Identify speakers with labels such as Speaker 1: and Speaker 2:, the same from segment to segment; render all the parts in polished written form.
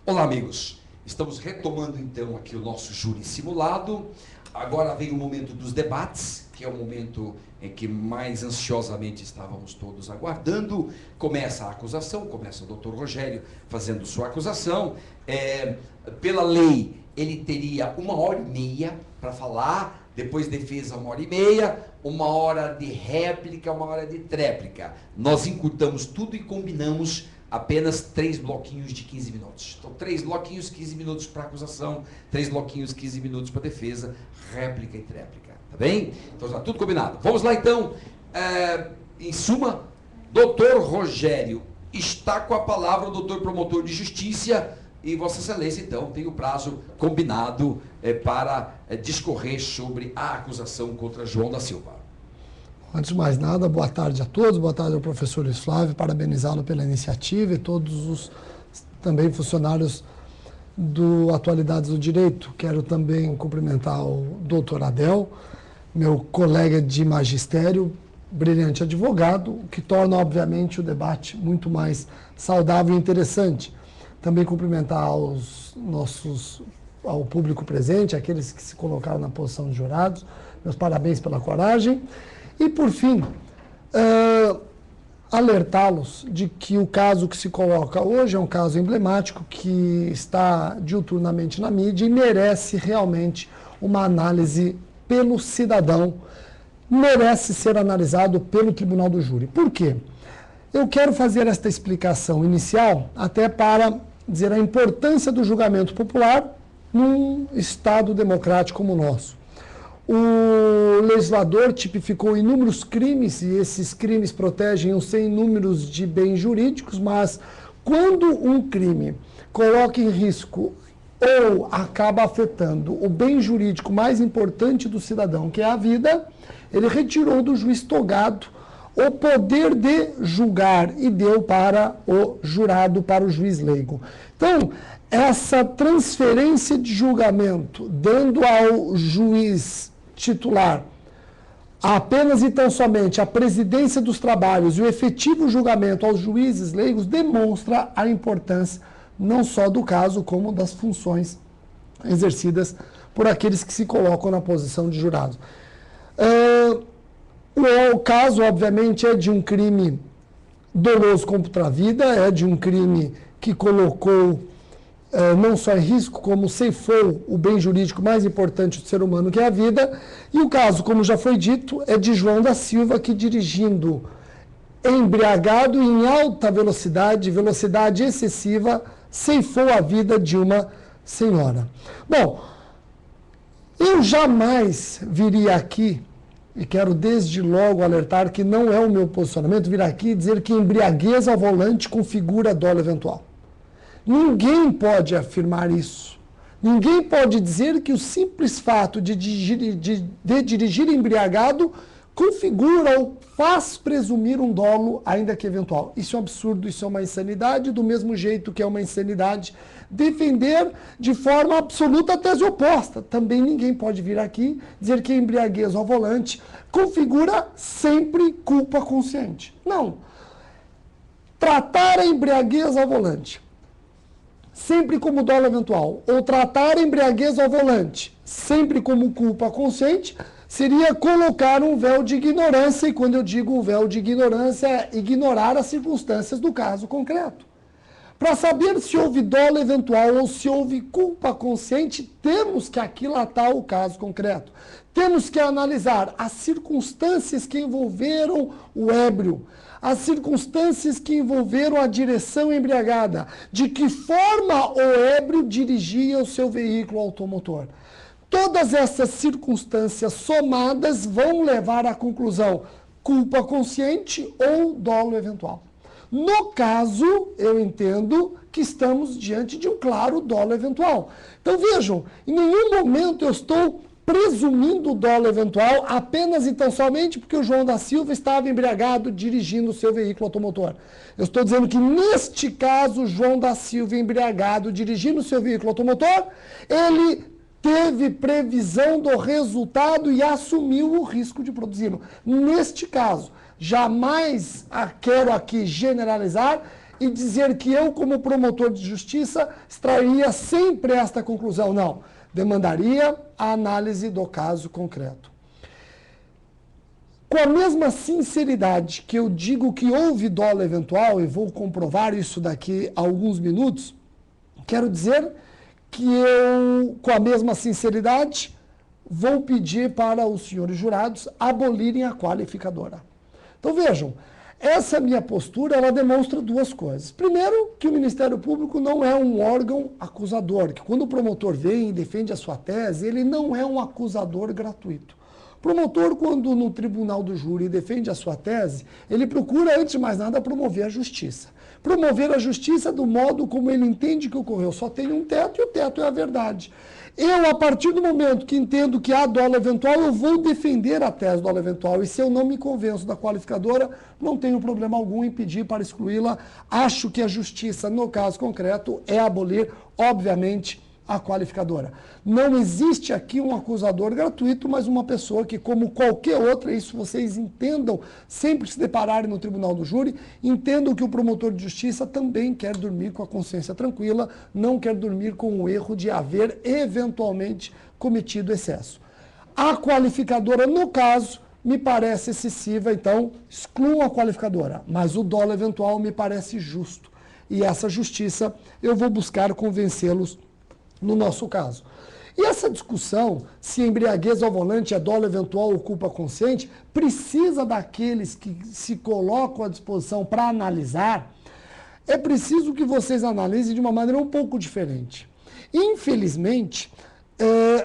Speaker 1: Olá, amigos. Estamos retomando então aqui o nosso júri simulado. Agora vem o momento dos debates, que é o momento em que mais ansiosamente estávamos todos aguardando. Começa a acusação, começa o doutor Rogério fazendo sua acusação. Pela lei, ele teria 1h30 para falar, depois defesa 1h30, 1 hora de réplica, 1 hora de tréplica. Nós encurtamos tudo e combinamos apenas 3 bloquinhos de 15 minutos. Então, 3 bloquinhos, 15 minutos para acusação, 3 bloquinhos, 15 minutos para defesa, réplica e tréplica. Tá bem? Então, está tudo combinado. Vamos lá, então. Em suma, doutor Rogério, está com a palavra o doutor promotor de justiça e Vossa Excelência, então, tem o prazo combinado para discorrer sobre a acusação contra João da Silva.
Speaker 2: Antes de mais nada, boa tarde a todos, boa tarde ao professor Luiz Flávio, parabenizá-lo pela iniciativa e todos os também funcionários do Atualidades do Direito. Quero também cumprimentar o doutor Adel, meu colega de magistério, brilhante advogado, o que torna, obviamente, o debate muito mais saudável e interessante. Também cumprimentar ao público presente, aqueles que se colocaram na posição de jurados, meus parabéns pela coragem. E, por fim, alertá-los de que o caso que se coloca hoje é um caso emblemático que está diuturnamente na mídia e merece realmente uma análise pelo cidadão, merece ser analisado pelo Tribunal do Júri. Por quê? Eu quero fazer esta explicação inicial até para dizer a importância do julgamento popular num Estado democrático como o nosso. O legislador tipificou inúmeros crimes, e esses crimes protegem os sem números de bens jurídicos, mas quando um crime coloca em risco ou acaba afetando o bem jurídico mais importante do cidadão, que é a vida, ele retirou do juiz togado o poder de julgar e deu para o jurado, para o juiz leigo. Então, essa transferência de julgamento, dando ao juiz titular apenas e tão somente a presidência dos trabalhos e o efetivo julgamento aos juízes leigos demonstra a importância não só do caso, como das funções exercidas por aqueles que se colocam na posição de jurados. O caso, obviamente, é de um crime doloso contra a vida, é de um crime que colocou não só em risco, como ceifou o bem jurídico mais importante do ser humano, que é a vida. E o caso, como já foi dito, é de João da Silva, que dirigindo embriagado em alta velocidade, velocidade excessiva, ceifou a vida de uma senhora. Bom, eu jamais viria aqui, e quero desde logo alertar que não é o meu posicionamento, vir aqui e dizer que embriaguez ao volante configura dolo eventual. Ninguém pode afirmar isso. Ninguém pode dizer que o simples fato de dirigir embriagado configura ou faz presumir um dolo, ainda que eventual. Isso é um absurdo, isso é uma insanidade, do mesmo jeito que é uma insanidade defender de forma absoluta a tese oposta. Também ninguém pode vir aqui dizer que a embriaguez ao volante configura sempre culpa consciente. Não. Tratar a embriaguez ao volante sempre como dolo eventual, ou tratar a embriaguez ao volante sempre como culpa consciente, seria colocar um véu de ignorância, e quando eu digo um véu de ignorância, é ignorar as circunstâncias do caso concreto. Para saber se houve dolo eventual ou se houve culpa consciente, temos que aquilatar o caso concreto. Temos que analisar as circunstâncias que envolveram o ébrio, as circunstâncias que envolveram a direção embriagada, de que forma o ébrio dirigia o seu veículo automotor. Todas essas circunstâncias somadas vão levar à conclusão culpa consciente ou dolo eventual. No caso, eu entendo que estamos diante de um claro dolo eventual. Então vejam, em nenhum momento eu estou presumindo o dolo eventual apenas e tão somente porque o João da Silva estava embriagado dirigindo o seu veículo automotor. Eu estou dizendo que neste caso, João da Silva embriagado dirigindo o seu veículo automotor, ele teve previsão do resultado e assumiu o risco de produzi-lo. Neste caso, jamais quero aqui generalizar e dizer que eu, como promotor de justiça, extrairia sempre esta conclusão. Não, demandaria a análise do caso concreto. Com a mesma sinceridade que eu digo que houve dolo eventual, e vou comprovar isso daqui a alguns minutos, quero dizer que eu, com a mesma sinceridade, vou pedir para os senhores jurados abolirem a qualificadora. Então vejam, essa minha postura, ela demonstra duas coisas. Primeiro, que o Ministério Público não é um órgão acusador, que quando o promotor vem e defende a sua tese, ele não é um acusador gratuito. O promotor, quando no tribunal do júri defende a sua tese, ele procura, antes de mais nada, promover a justiça. Promover a justiça do modo como ele entende que ocorreu. Só tem um teto e o teto é a verdade. Eu, a partir do momento que entendo que há dolo eventual, eu vou defender a tese do dolo eventual. E se eu não me convenço da qualificadora, não tenho problema algum em pedir para excluí-la. Acho que a justiça, no caso concreto, é abolir, obviamente, a qualificadora. Não existe aqui um acusador gratuito, mas uma pessoa que, como qualquer outra, isso vocês entendam, sempre que se depararem no tribunal do júri, entendam que o promotor de justiça também quer dormir com a consciência tranquila, não quer dormir com o erro de haver, eventualmente, cometido excesso. A qualificadora, no caso, me parece excessiva, então excluam a qualificadora, mas o dolo eventual me parece justo. E essa justiça eu vou buscar convencê-los no nosso caso. E essa discussão, se embriaguez ao volante é dolo eventual ou culpa consciente, precisa daqueles que se colocam à disposição para analisar, é preciso que vocês analisem de uma maneira um pouco diferente. Infelizmente,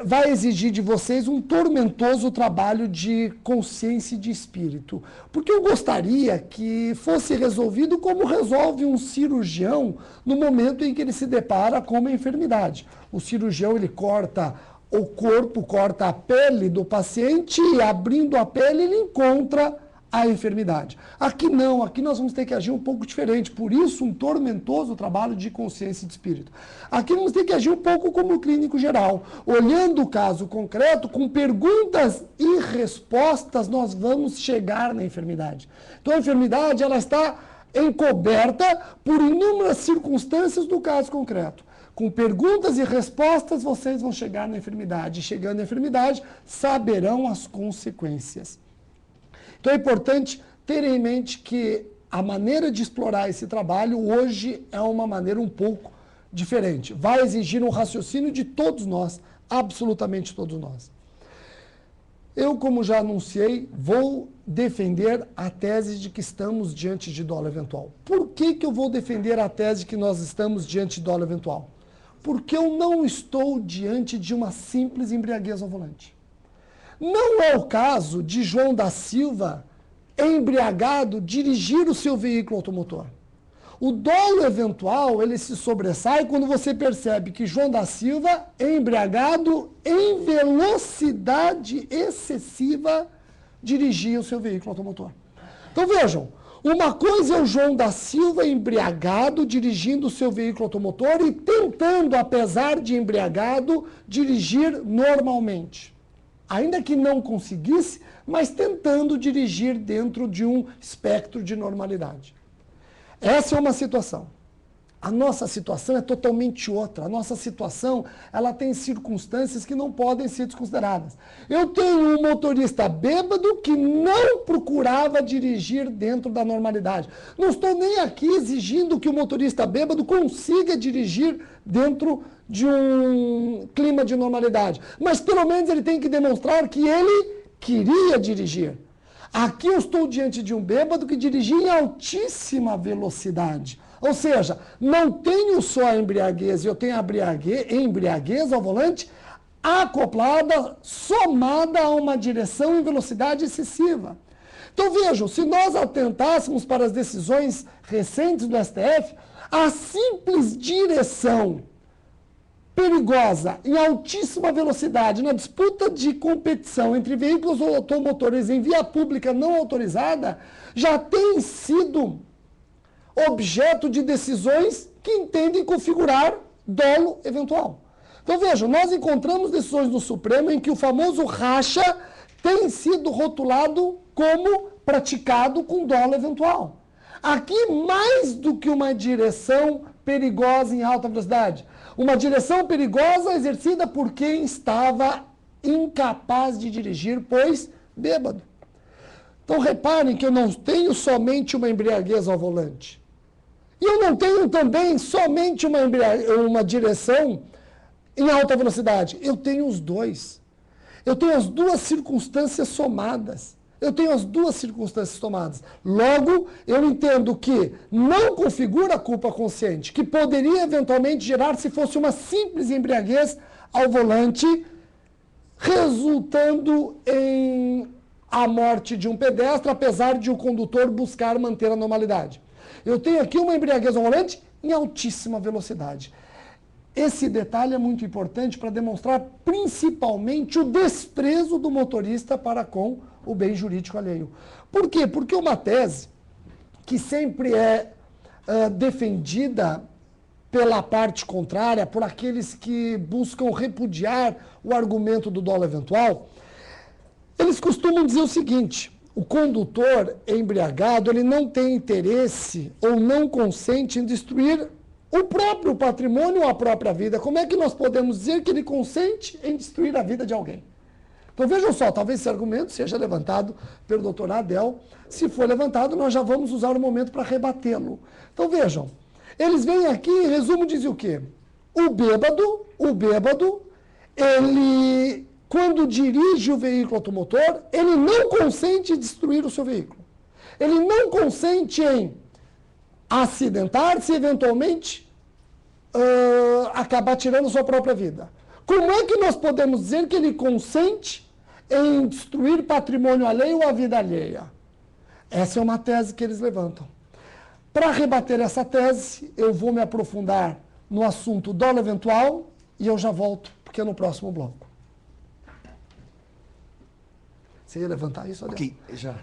Speaker 2: vai exigir de vocês um tormentoso trabalho de consciência e de espírito. Porque eu gostaria que fosse resolvido como resolve um cirurgião no momento em que ele se depara com uma enfermidade. O cirurgião, ele corta o corpo, corta a pele do paciente e, abrindo a pele, ele encontra a enfermidade. Aqui não, aqui nós vamos ter que agir um pouco diferente, por isso um tormentoso trabalho de consciência e de espírito. Aqui vamos ter que agir um pouco como clínico geral, olhando o caso concreto, com perguntas e respostas, nós vamos chegar na enfermidade. Então a enfermidade, ela está encoberta por inúmeras circunstâncias do caso concreto. Com perguntas e respostas, vocês vão chegar na enfermidade. Chegando na enfermidade, saberão as consequências. Então é importante ter em mente que a maneira de explorar esse trabalho hoje é uma maneira um pouco diferente. Vai exigir um raciocínio de todos nós, absolutamente todos nós. Eu, como já anunciei, vou defender a tese de que estamos diante de dolo eventual. Por que eu vou defender a tese de que nós estamos diante de dolo eventual? Porque eu não estou diante de uma simples embriaguez ao volante. Não é o caso de João da Silva, embriagado, dirigir o seu veículo automotor. O dolo eventual, ele se sobressai quando você percebe que João da Silva, embriagado, em velocidade excessiva, dirigia o seu veículo automotor. Então vejam, uma coisa é o João da Silva embriagado, dirigindo o seu veículo automotor e tentando, apesar de embriagado, dirigir normalmente. Ainda que não conseguisse, mas tentando dirigir dentro de um espectro de normalidade. Essa é uma situação. A nossa situação é totalmente outra. A nossa situação, ela tem circunstâncias que não podem ser desconsideradas. Eu tenho um motorista bêbado que não procurava dirigir dentro da normalidade. Não estou nem aqui exigindo que o motorista bêbado consiga dirigir dentro de um clima de normalidade. Mas pelo menos ele tem que demonstrar que ele queria dirigir. Aqui eu estou diante de um bêbado que dirigia em altíssima velocidade. Ou seja, não tenho só a embriaguez, eu tenho a embriaguez ao volante acoplada, somada a uma direção em velocidade excessiva. Então vejam, se nós atentássemos para as decisões recentes do STF, a simples direção perigosa em altíssima velocidade na disputa de competição entre veículos automotores em via pública não autorizada já tem sido objeto de decisões que entendem configurar dolo eventual. Então vejam, nós encontramos decisões do Supremo em que o famoso racha tem sido rotulado como praticado com dolo eventual. Aqui, mais do que uma direção perigosa em alta velocidade. Uma direção perigosa exercida por quem estava incapaz de dirigir, pois bêbado. Então, reparem que eu não tenho somente uma embriaguez ao volante. E eu não tenho também somente uma direção em alta velocidade. Eu tenho os dois. Eu tenho as duas circunstâncias somadas. Logo, eu entendo que não configura a culpa consciente, que poderia eventualmente gerar se fosse uma simples embriaguez ao volante, resultando em a morte de um pedestre, apesar de o condutor buscar manter a normalidade. Eu tenho aqui uma embriaguez ao volante em altíssima velocidade. Esse detalhe é muito importante para demonstrar principalmente o desprezo do motorista para com o bem jurídico alheio. Por quê? Porque uma tese que sempre é defendida pela parte contrária, por aqueles que buscam repudiar o argumento do dolo eventual, eles costumam dizer o seguinte: o condutor embriagado, ele não tem interesse ou não consente em destruir o próprio patrimônio ou a própria vida. Como é que nós podemos dizer que ele consente em destruir a vida de alguém? Então vejam só, talvez esse argumento seja levantado pelo doutor Adel. Se for levantado, nós já vamos usar o momento para rebatê-lo. Então vejam, eles vêm aqui, em resumo, dizem o quê? O bêbado, ele, quando dirige o veículo automotor, ele não consente em destruir o seu veículo. Ele não consente em acidentar-se e, eventualmente, acabar tirando sua própria vida. Como é que nós podemos dizer que ele consente em destruir patrimônio alheio ou a vida alheia? Essa é uma tese que eles levantam. Para rebater essa tese, eu vou me aprofundar no assunto dolo eventual e eu já volto, porque é no próximo bloco. Você ia levantar isso, Adel?
Speaker 1: Ok, já.